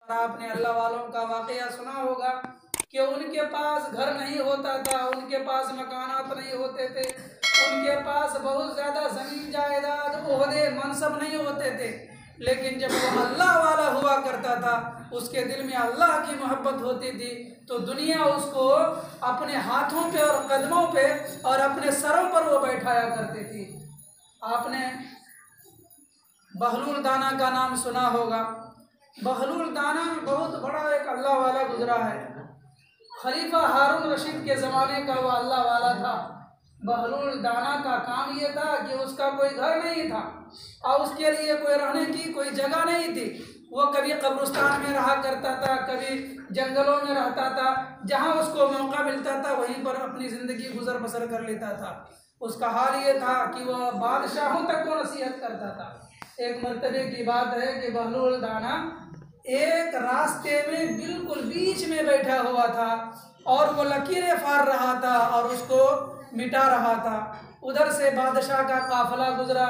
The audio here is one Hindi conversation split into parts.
आपने अल्लाह वालों का वाकया सुना होगा कि उनके पास घर नहीं होता था, उनके पास मकानात नहीं होते थे, उनके पास बहुत ज़्यादा ज़मीन जायदाद ओहदे मनसब नहीं होते थे, लेकिन जब वो अल्लाह वाला हुआ करता था, उसके दिल में अल्लाह की मोहब्बत होती थी, तो दुनिया उसको अपने हाथों पे और कदमों पे और अपने सरों पर वो बैठाया करती थी। आपने बहलूल दाना का नाम सुना होगा। बहलूल दाना बहुत बड़ा एक अल्लाह वाला गुजरा है। खलीफा हारून रशीद के ज़माने का वो अल्लाह वाला था। बहलूल दाना का काम ये था कि उसका कोई घर नहीं था और उसके लिए कोई रहने की कोई जगह नहीं थी। वो कभी कब्रिस्तान में रहा करता था, कभी जंगलों में रहता था, जहाँ उसको मौका मिलता था वहीं पर अपनी ज़िंदगी गुजर बसर कर लेता था। उसका हाल ये था कि वह बादशाहों तक को नसीहत करता था। एक मरतबे की बात है कि बहलूल दाना एक रास्ते में बिल्कुल बीच में बैठा हुआ था और वो लकीरें फाड़ रहा था और उसको मिटा रहा था। उधर से बादशाह का काफिला गुजरा,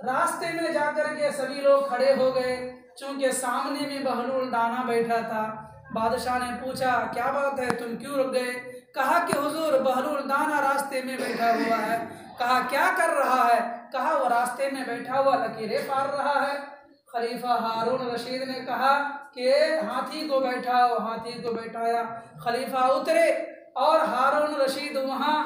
रास्ते में जाकर के सभी लोग खड़े हो गए। चूंकि सामने में बहलूल दाना बैठा था, बादशाह ने पूछा क्या बात है, तुम क्यों रुक गए? कहा कि हुजूर बहलूल दाना रास्ते में बैठा हुआ है। कहा क्या कर रहा है? कहा वो रास्ते में बैठा हुआ लकीरें फाड़ रहा है। खलीफा हारून रशीद ने कहा कि हाथी को बैठाओ। हाथी को बैठाया, खलीफा उतरे और हारून रशीद वहाँ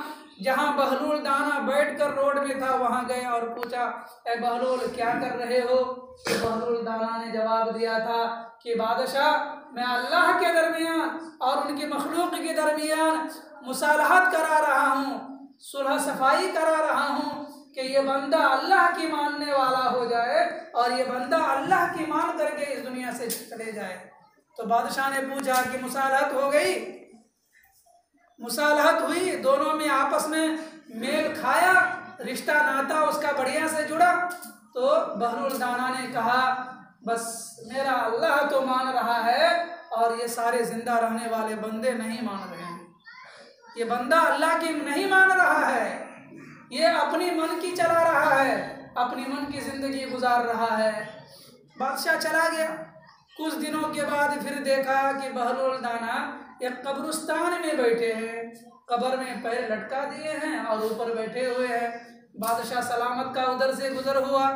जहाँ बहलूल दाना बैठकर रोड में था वहाँ गए और पूछा ए बहलूल क्या कर रहे हो? तो बहलूल दाना ने जवाब दिया था कि बादशाह मैं अल्लाह के दरमियान और उनकी मखलूक के दरमियान मुसालहत करा रहा हूँ, सुलह सफाई करा रहा हूँ कि ये बंदा अल्लाह की मानने वाला हो जाए और ये बंदा अल्लाह की मान करके इस दुनिया से चले जाए। तो बादशाह ने पूछा कि मुसालहत हो गई? मुसालहत हुई, दोनों में आपस में मेल खाया, रिश्ता नाता उसका बढ़िया से जुड़ा। तो बहलूल दाना ने कहा बस मेरा अल्लाह तो मान रहा है और ये सारे जिंदा रहने वाले बंदे नहीं मान रहे हैं। ये बंदा अल्लाह की नहीं मान रहा है, ये अपनी मन की चला रहा है, अपनी मन की जिंदगी गुजार रहा है। बादशाह चला गया। कुछ दिनों के बाद फिर देखा कि बहलूल दाना एक कब्रिस्तान में बैठे हैं, कब्र में पैर लटका दिए हैं और ऊपर बैठे हुए हैं। बादशाह सलामत का उधर से गुजर हुआ।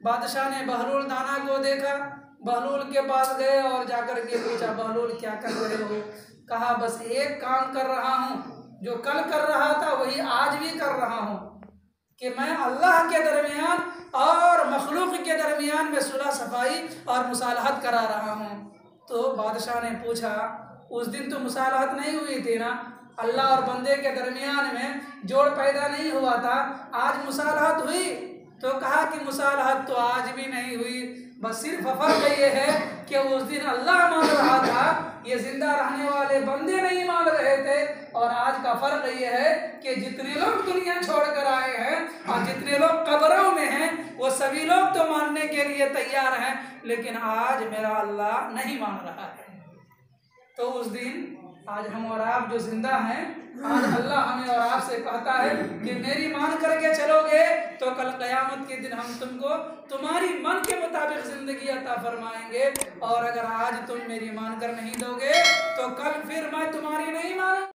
बादशाह ने बहलूल दाना को देखा, बहलूल के पास गए और जाकर के पूछा बहलूल क्या कर रहे हो? कहा बस एक काम कर रहा हूँ, जो कल कर रहा था वही आज भी कर रहा हूँ कि मैं अल्लाह के दरमियान और मखलूक के दरमियान में सुलह सफाई और मुसालहत करा रहा हूँ। तो बादशाह ने पूछा उस दिन तो मुसालहत नहीं हुई थी ना, अल्लाह और बंदे के दरमियान में जोड़ पैदा नहीं हुआ था, आज मुसालहत हुई? तो कहा कि मुसालहत तो आज भी नहीं हुई, बस सिर्फ फर्क ये है कि उस दिन अल्लाह मान रहा था, ये जिंदा रहने वाले बंदे नहीं मान रहे थे, और आज का फर्क ये है कि जितने लोग दुनिया छोड़कर आए हैं और जितने लोग कब्रों में हैं वो सभी लोग तो मानने के लिए तैयार हैं, लेकिन आज मेरा अल्लाह नहीं मान रहा है। तो उस दिन आज हम और आप जो जिंदा हैं, आज अल्लाह हमें और आपसे कहता है कि मेरी मान करके चलोगे तो कल क़यामत के दिन हम तुमको तुम्हारी मन के मुताबिक जिंदगी अता फरमाएंगे, और अगर आज तुम मेरी मान कर नहीं दोगे तो कल फिर मैं तुम्हारी नहीं मान